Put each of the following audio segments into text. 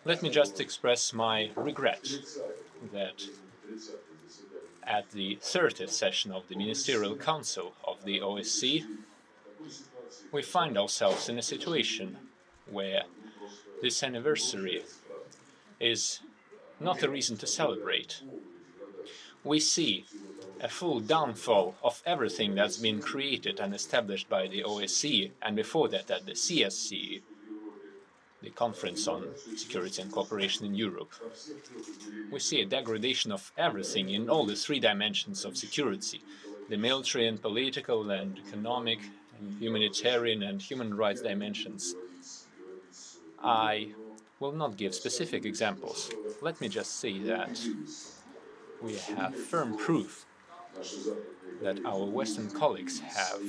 Let me just express my regret that at the 30th session of the Ministerial Council of the OSCE, we find ourselves in a situation where this anniversary is not a reason to celebrate. We see a full downfall of everything that's been created and established by the OSCE, and before that at the CSCE, the Conference on Security and Cooperation in Europe. We see a degradation of everything in all the three dimensions of security, the military and political and economic and humanitarian and human rights dimensions. I will not give specific examples. Let me just say that we have firm proof that our Western colleagues have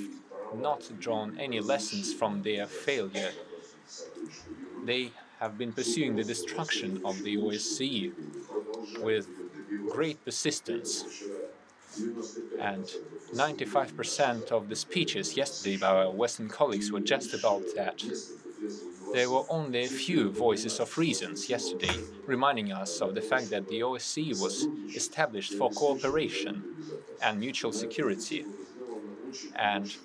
not drawn any lessons from their failure. They have been pursuing the destruction of the OSCE with great persistence. And 95% of the speeches yesterday by our Western colleagues were just about that. There were only a few voices of reasons yesterday, reminding us of the fact that the OSCE was established for cooperation and mutual security. And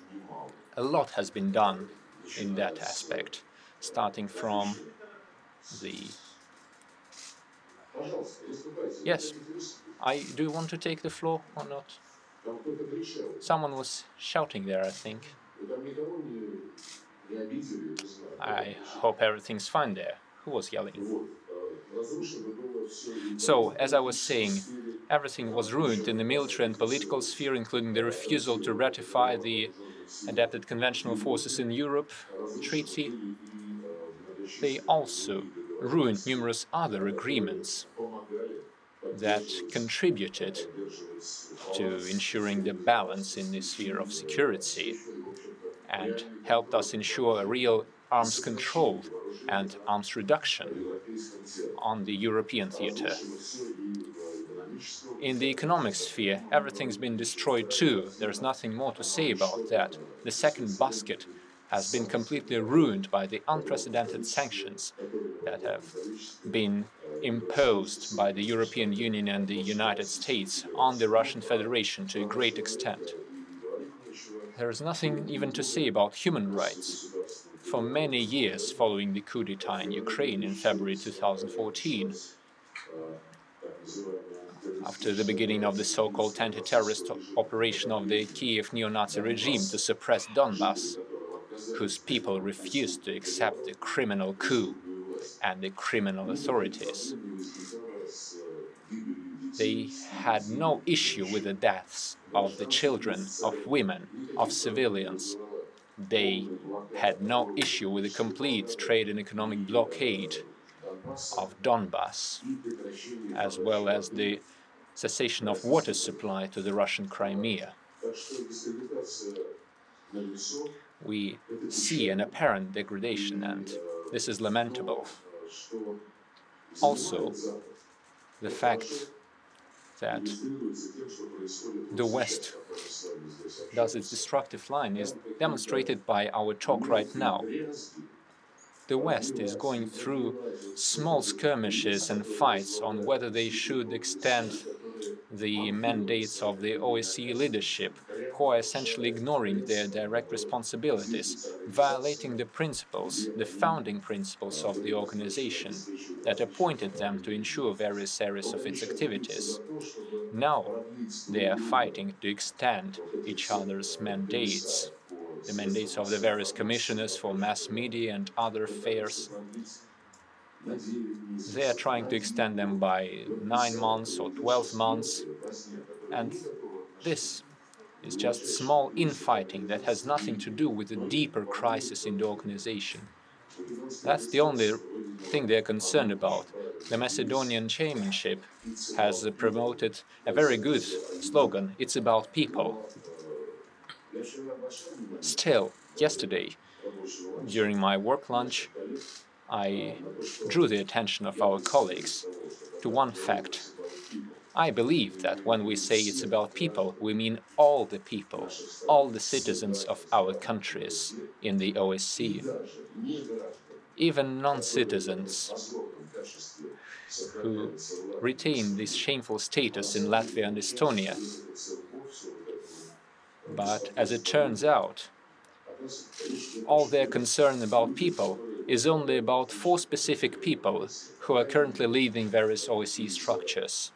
a lot has been done in that aspect, starting from the... Yes, do you want to take the floor or not? Someone was shouting there, I think. I hope everything's fine there. Who was yelling? So, as I was saying, everything was ruined in the military and political sphere, including the refusal to ratify the Adapted Conventional Forces in Europe Treaty. They also ruined numerous other agreements that contributed to ensuring the balance in the sphere of security and helped us ensure a real arms control and arms reduction on the European theater. In the economic sphere, everything's been destroyed too. There's nothing more to say about that. The second basket has been completely ruined by the unprecedented sanctions that have been imposed by the European Union and the United States on the Russian Federation to a great extent. There is nothing even to say about human rights. For many years following the coup d'etat in Ukraine in February 2014, after the beginning of the so-called anti-terrorist operation of the Kiev neo-Nazi regime to suppress Donbass, whose people refused to accept the criminal coup and the criminal authorities. They had no issue with the deaths of the children, of women, of civilians. They had no issue with the complete trade and economic blockade of Donbass, as well as the cessation of water supply to the Russian Crimea. We see an apparent degradation, and this is lamentable. Also, the fact that the West does its destructive line is demonstrated by our talk right now. The West is going through small skirmishes and fights on whether they should extend the mandates of the OSCE leadership, who are essentially ignoring their direct responsibilities, violating the principles, the founding principles of the organization that appointed them to ensure various areas of its activities. Now they are fighting to extend each other's mandates, the mandates of the various commissioners for mass media and other affairs. They are trying to extend them by 9 months or 12 months, and this is just small infighting that has nothing to do with the deeper crisis in the organization. That's the only thing they're concerned about. The Macedonian chairmanship has promoted a very good slogan, "It's about people." Still, yesterday, during my work lunch, I drew the attention of our colleagues to one fact. I believe that when we say it's about people, we mean all the people, all the citizens of our countries in the OSCE. Even non-citizens who retain this shameful status in Latvia and Estonia. But as it turns out, all their concern about people is only about 4 specific people who are currently leading various OSCE structures.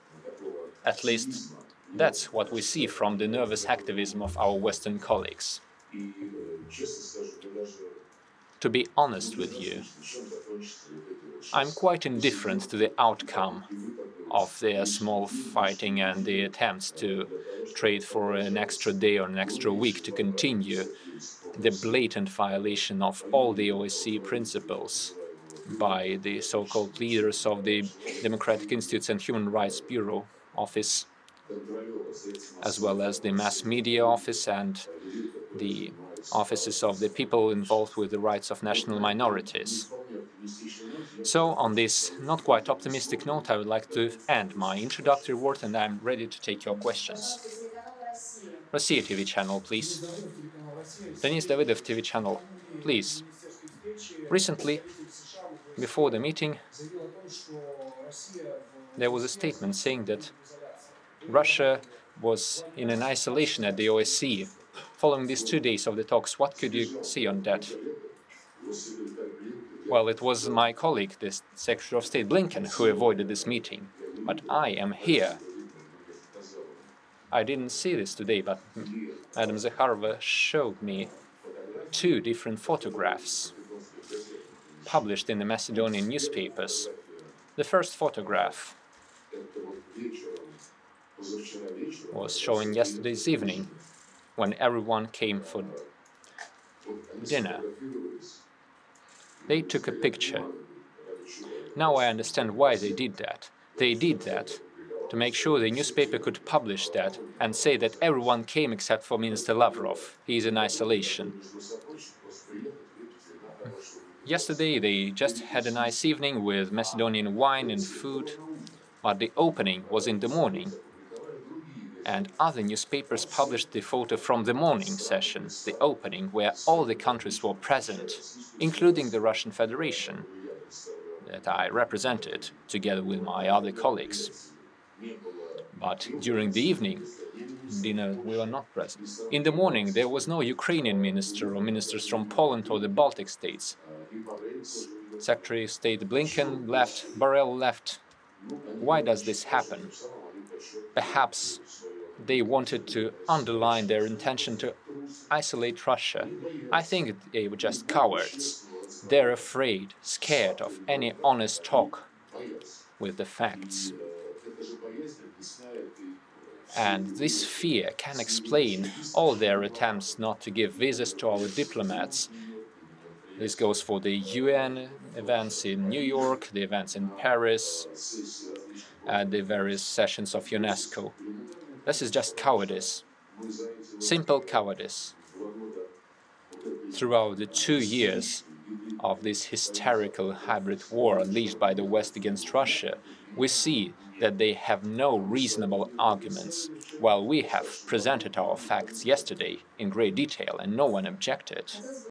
At least that's what we see from the nervous activism of our Western colleagues. To be honest with you, I'm quite indifferent to the outcome of their small fighting and the attempts to trade for an extra day or an extra week to continue the blatant violation of all the OSCE principles by the so-called leaders of the Democratic Institutes and Human Rights Bureau office, as well as the mass media office and the offices of the people involved with the rights of national minorities. So, on this not quite optimistic note, I would like to end my introductory word, and I'm ready to take your questions. Russia TV channel, please. Denis Davidov TV channel, please. Recently, before the meeting, there was a statement saying that Russia was in an isolation at the OSCE. Following these 2 days of the talks, what could you see on that? Well, it was my colleague, the Secretary of State Blinken, who avoided this meeting. But I am here. I didn't see this today, but Madam Zakharova showed me 2 different photographs published in the Macedonian newspapers. The first photograph was shown yesterday's evening, when everyone came for dinner. They took a picture. Now I understand why they did that. They did that to make sure the newspaper could publish that and say that everyone came except for Minister Lavrov. He is in isolation. Yesterday they just had a nice evening with Macedonian wine and food, but the opening was in the morning. And other newspapers published the photo from the morning session, the opening, where all the countries were present, including the Russian Federation, that I represented together with my other colleagues. But during the evening dinner, we were not present. In the morning, there was no Ukrainian minister or ministers from Poland or the Baltic states. Secretary of State Blinken left, Borrell left. Why does this happen? Perhaps they wanted to underline their intention to isolate Russia. I think they were just cowards. They're afraid, scared of any honest talk with the facts. And this fear can explain all their attempts not to give visas to our diplomats. This goes for the UN events in New York, the events in Paris, and the various sessions of UNESCO. This is just cowardice, simple cowardice. Throughout the 2 years of this hysterical hybrid war unleashed by the West against Russia, we see that they have no reasonable arguments, while we have presented our facts yesterday in great detail and no one objected.